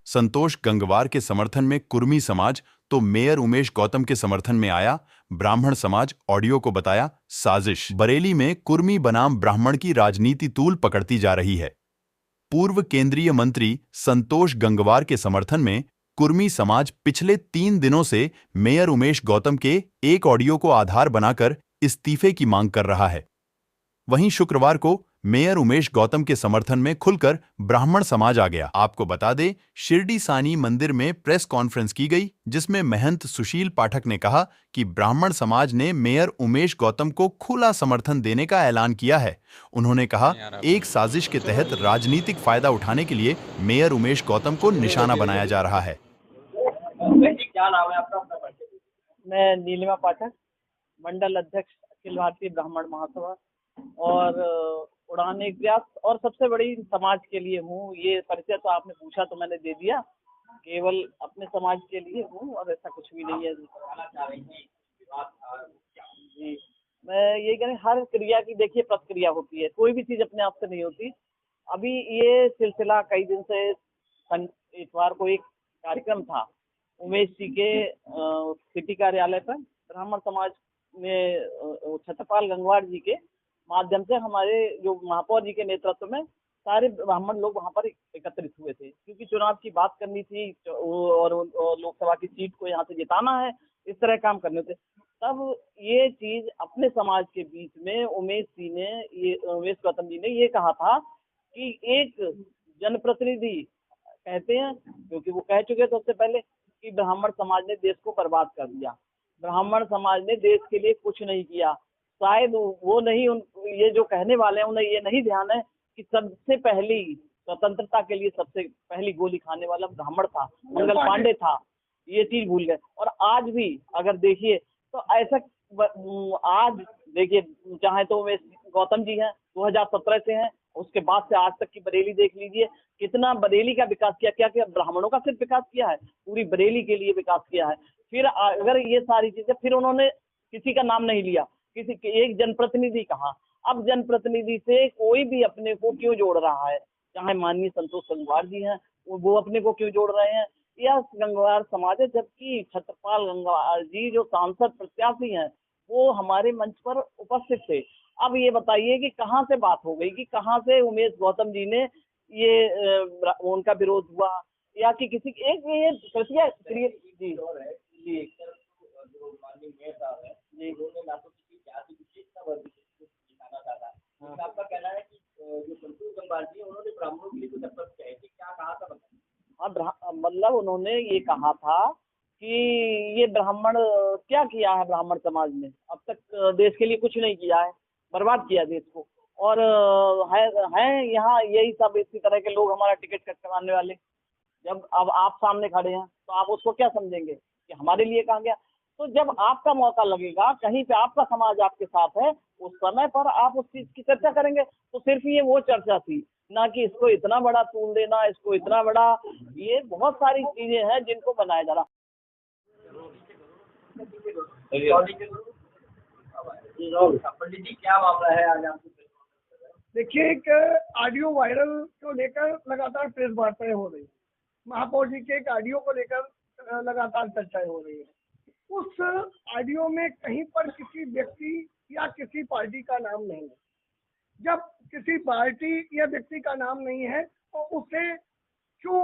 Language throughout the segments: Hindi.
संतोष गंगवार के समर्थन में कुर्मी समाज तो मेयर उमेश गौतम के समर्थन में आया। ब्राह्मण समाज ऑडियो को बताया साजिश। बरेली में कुर्मी बनाम ब्राह्मण की राजनीति तूल पकड़ती जा रही है। पूर्व केंद्रीय मंत्री संतोष गंगवार के समर्थन में कुर्मी समाज पिछले 3 दिनों से मेयर उमेश गौतम के एक ऑडियो को आधार बनाकर इस्तीफे की मांग कर रहा है। वहीं शुक्रवार को मेयर उमेश गौतम के समर्थन में खुलकर ब्राह्मण समाज आ गया। आपको बता दें, शिरडी सानी मंदिर में प्रेस कॉन्फ्रेंस की गई, जिसमें महंत सुशील पाठक ने कहा कि ब्राह्मण समाज ने मेयर उमेश गौतम को खुला समर्थन देने का ऐलान किया है। उन्होंने कहा, एक साजिश के तहत राजनीतिक फायदा उठाने के लिए मेयर उमेश गौतम को निशाना बनाया जा रहा है। क्या नाम है आपका? मैं नीलिमा पाठक, मंडल अध्यक्ष अखिल भारतीय ब्राह्मण महासभा और उड़ान एक प्रयास और सबसे बड़ी समाज के लिए हूँ। ये परिचय तो आपने पूछा तो मैंने दे दिया, केवल अपने समाज के लिए हूँ और ऐसा कुछ भी नहीं है जी। मैं ये कह रही, हर क्रिया की देखिए प्रतिक्रिया होती है, कोई भी चीज अपने आप से नहीं होती। अभी ये सिलसिला कई दिन से, इतवार को एक कार्यक्रम था उमेश जी के सिटी कार्यालय पर। ब्राह्मण समाज में छत्रपाल गंगवार जी के माध्यम से हमारे जो महापौर जी के नेतृत्व में सारे ब्राह्मण लोग वहां पर एकत्रित हुए थे, क्योंकि चुनाव की बात करनी थी और लोकसभा की सीट को यहाँ से जिताना है, इस तरह काम करने थे। तब ये चीज अपने समाज के बीच में उमेश गौतम जी ने ये कहा था कि एक जनप्रतिनिधि कहते हैं, क्योंकि वो कह चुके थे उससे पहले कि ब्राह्मण समाज ने देश को बर्बाद कर दिया, ब्राह्मण समाज ने देश के लिए कुछ नहीं किया। शायद वो नहीं, ये जो कहने वाले हैं उन्हें ये नहीं ध्यान है कि सबसे पहली स्वतंत्रता के लिए सबसे पहली गोली खाने वाला ब्राह्मण था, मंगल पांडे था। ये चीज भूल गए। और आज भी अगर देखिए तो ऐसा, आज देखिए चाहे तो वे गौतम जी हैं, 2017 से हैं, उसके बाद से आज तक की बरेली देख लीजिए, कितना बरेली का विकास किया। क्या क्या ब्राह्मणों का सिर्फ विकास किया है, पूरी बरेली के लिए विकास किया है। फिर अगर ये सारी चीजें, फिर उन्होंने किसी का नाम नहीं लिया, किसी एक जनप्रतिनिधि कहा। अब जनप्रतिनिधि से कोई भी अपने को क्यों जोड़ रहा है, चाहे माननीय संतोष गंगवार जी हैं, वो अपने को क्यों जोड़ रहे हैं, या गंगवार समाज है। जबकि छत्रपाल गंगवार जी जो सांसद प्रत्याशी हैं वो हमारे मंच पर उपस्थित थे। अब ये बताइए कि कहाँ से बात हो गई, कि कहाँ से उमेश गौतम जी ने ये उनका विरोध हुआ, या कि किसी एक ये कृपया जी जी आपका कहना है कि जो संतोष गंगवार जी उन्होंने ब्राह्मणों के लिए कुछ अप्रस्त कहे थे, क्या कहा था? हाँ, मतलब उन्होंने ये कहा था कि ये ब्राह्मण क्या किया है, ब्राह्मण समाज ने अब तक देश के लिए कुछ नहीं किया है, बर्बाद किया देश को। और है यहाँ यही सब इसी तरह के लोग हमारा टिकट कट करवाने वाले। जब अब आप सामने खड़े हैं तो आप उसको क्या समझेंगे कि हमारे लिए कहा गया? तो जब आपका मौका लगेगा, कहीं पे आपका समाज आपके साथ है, उस समय पर आप उस चीज की चर्चा करेंगे। तो सिर्फ ये वो चर्चा थी, ना कि इसको इतना बड़ा तूल देना, इसको इतना बड़ा, ये बहुत सारी चीजें हैं जिनको बनाया जा रहा। पंडित जी, क्या मामला है आज आपको? देखिए, एक ऑडियो वायरल को लेकर लगातार प्रेस वार्ताएं हो रही है। महापौर जी के एक ऑडियो को लेकर लगातार चर्चाएं हो रही है। उस ऑडियो में कहीं पर किसी व्यक्ति या किसी पार्टी का नाम नहीं है। जब किसी पार्टी या व्यक्ति का नाम नहीं है तो उसे क्यों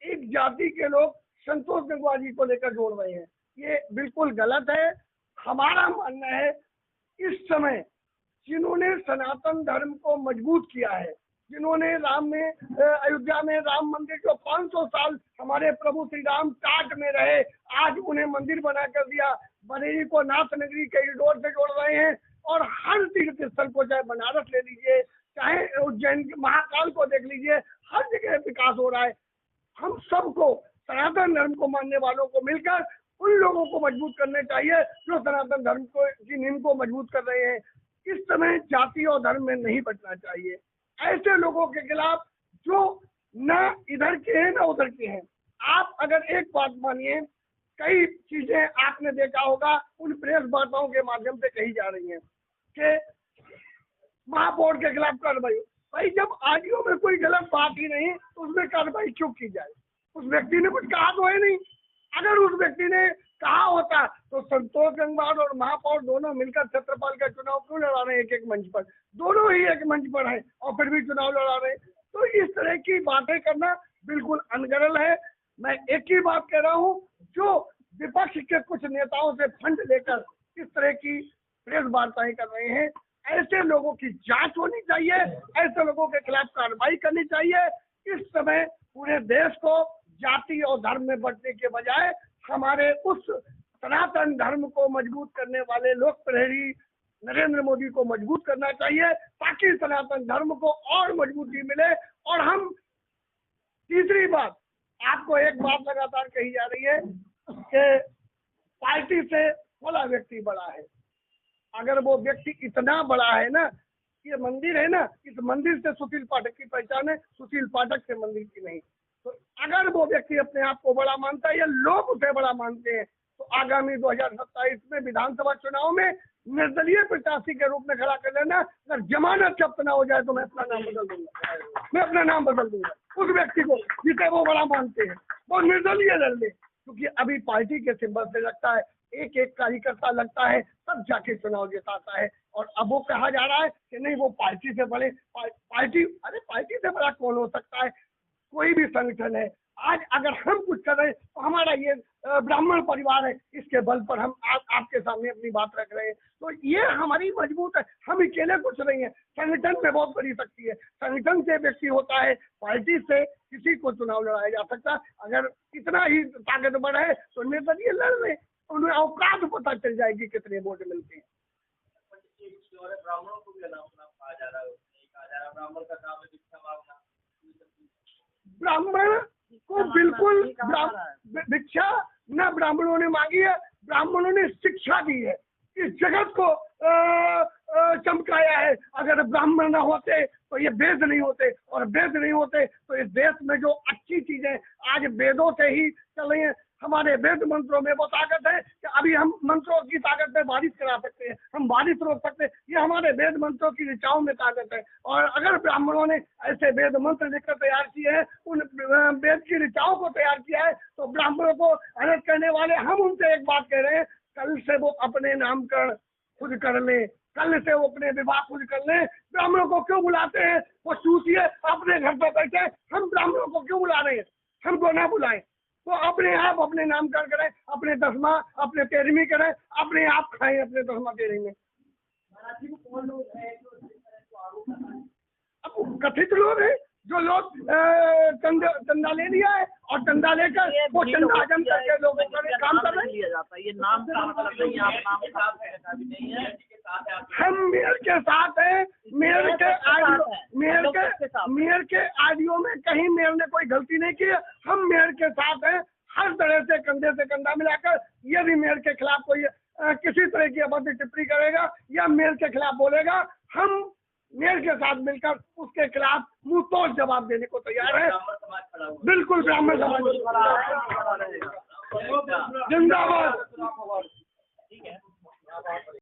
एक जाति के लोग संतोष गंगवार जी को लेकर जोड़ रहे हैं, ये बिल्कुल गलत है। हमारा मानना है, इस समय जिन्होंने सनातन धर्म को मजबूत किया है, जिन्होंने अयोध्या में राम मंदिर जो 500 साल हमारे प्रभु श्री राम टाट में रहे, आज उन्हें मंदिर बना कर दिया। बरेली को नाथ नगरी कॉरिडोर से जोड़ रहे हैं और हर तीर्थ स्थल को, चाहे बनारस ले लीजिए, चाहे उज्जैन महाकाल को देख लीजिए, हर जगह विकास हो रहा है। हम सबको, सनातन धर्म को मानने वालों को मिलकर उन लोगों को मजबूत करने चाहिए जो सनातन धर्म को की नींव को मजबूत कर रहे हैं। इस समय जाति और धर्म में नहीं बचना चाहिए। ऐसे लोगों के खिलाफ जो न इधर के हैं न उधर के हैं। आप अगर एक बात मानिए, कई चीजें आपने देखा होगा उन प्रेस वार्ताओं के माध्यम से कही जा रही हैं कि महापौर के खिलाफ कार्रवाई। भाई, जब ऑडियो में कोई गलत बात ही नहीं तो उसमें कार्रवाई क्यों की जाए? उस व्यक्ति ने कुछ कहा तो है नहीं। अगर उस व्यक्ति ने कहा होता तो संतोष गंगवार और महापौर दोनों मिलकर क्षेत्रपाल का चुनाव क्यों लड़ा रहे हैं एक एक मंच पर? दोनों ही एक मंच पर है और फिर भी चुनाव लड़ा रहे हैं। तो इस तरह की बातें करना बिल्कुल अनगढ़ है। मैं एक ही बात कह रहा हूँ, जो विपक्ष के कुछ नेताओं से फंड लेकर इस तरह की प्रेस वार्ताएं कर रहे हैं, ऐसे लोगों की जांच होनी चाहिए, ऐसे लोगों के खिलाफ कार्रवाई करनी चाहिए। इस समय पूरे देश को जाति और धर्म में बंटने के बजाय हमारे उस सनातन धर्म को मजबूत करने वाले लोक प्रहरी नरेंद्र मोदी को मजबूत करना चाहिए, ताकि सनातन धर्म को और मजबूती मिले। और हम तीसरी बात, आपको एक बात लगातार कही जा रही है कि पार्टी से भला व्यक्ति बड़ा है। अगर वो व्यक्ति इतना बड़ा है ना, ये मंदिर है ना, इस मंदिर से सुशील पाठक की पहचान है, सुशील पाठक से मंदिर की नहीं। तो अगर वो व्यक्ति अपने आप को बड़ा मानता है या लोग उसे बड़ा मानते हैं, तो आगामी 2027 में विधानसभा चुनाव में निर्दलीय प्रत्याशी के रूप में खड़ा कर लेना। अगर जमानत जब्त ना हो जाए तो मैं अपना नाम बदल दूंगा, मैं अपना नाम बदल दूंगा। उस व्यक्ति को जिसे वो बड़ा मानते हैं वो निर्दलीय लड़ ले, क्योंकि अभी पार्टी के सिंबल से लगता है, एक एक कार्यकर्ता लगता है, तब जाके चुनाव जिताता है। और अब वो कहा जा रहा है कि नहीं वो पार्टी से बड़े, पार्टी, अरे पार्टी से बड़ा कौन हो सकता है? कोई भी संगठन है। आज अगर हम कुछ कर रहे हैं तो हमारा ये ब्राह्मण परिवार है, इसके बल पर हम आपके सामने अपनी बात रख रहे हैं। तो ये हमारी मजबूत है, हम अकेले कुछ नहीं है। संगठन में बहुत बड़ी शक्ति है, संगठन से व्यक्ति होता है, पार्टी से किसी को चुनाव लड़ाया जा सकता है। अगर इतना ही ताकतवर है तो निर्दलीय लड़ रहे, उन्हें औकात पता चल जाएगी कितने वोट मिलते हैं। ब्राह्मणों को भी कहा जा रहा है, ब्राह्मण का काम है भिक्षा मांगना। ब्राह्मण को बिल्कुल भिक्षा न ब्राह्मणों ने मांगी है, ब्राह्मणों ने शिक्षा दी है, इस जगत को चमकाया है। अगर ब्राह्मण न होते तो ये वेद नहीं होते, और वेद नहीं होते तो इस देश में जो अच्छी चीजें आज वेदों से ही चल रही हैं। हमारे वेद मंत्रों में वो ताकत है कि अभी हम मंत्रों की ताकत में बारिश करा सकते हैं, हम बारिश रोक सकते हैं। ये हमारे वेद मंत्रों की ऋचाओं में ताकत है। और अगर ब्राह्मणों ने ऐसे वेद मंत्र लिखकर तैयार किए हैं, उन वेद की ऋचाओं को तैयार किया है, तो ब्राह्मणों को अलग करने वाले हम उनसे एक बात कह रहे हैं, कल से वो अपने नामकरण खुद कर ले, कल से वो अपने विवाह खुद कर ले। ब्राह्मणों को क्यों बुलाते हैं? वो चूतिए अपने घर पर बैठे, हम ब्राह्मणों को क्यों बुला रहे हैं? हमको ना बुलाएं, वो अपने आप अपने नामकरण करें, अपने 10वां अपने 13वीं करें, अपने आप खाएं अपने 10वां 13वीं। अब कथित लोग हैं जो लोग चंदा ले लिया है और चंदा लेकर वो चंदा हजम करके लोगों का काम कर रहे हैं। ये नाम काम कर रही है, आप नाम का भी नहीं है। हम मेयर के साथ हैं, मेयर के ऑडियो में कहीं मेयर ने कोई गलती नहीं की है। हम मेयर के साथ हैं, हर तरह से कंधे से कंधा मिलाकर। यदि मेयर के खिलाफ कोई किसी तरह की अभद्र टिप्पणी करेगा या मेयर के खिलाफ बोलेगा, हम मेयर के साथ मिलकर उसके खिलाफ मुंह तोड़ जवाब देने को तैयार है। बिल्कुल ब्राह्मण समाज जिंदाबाद।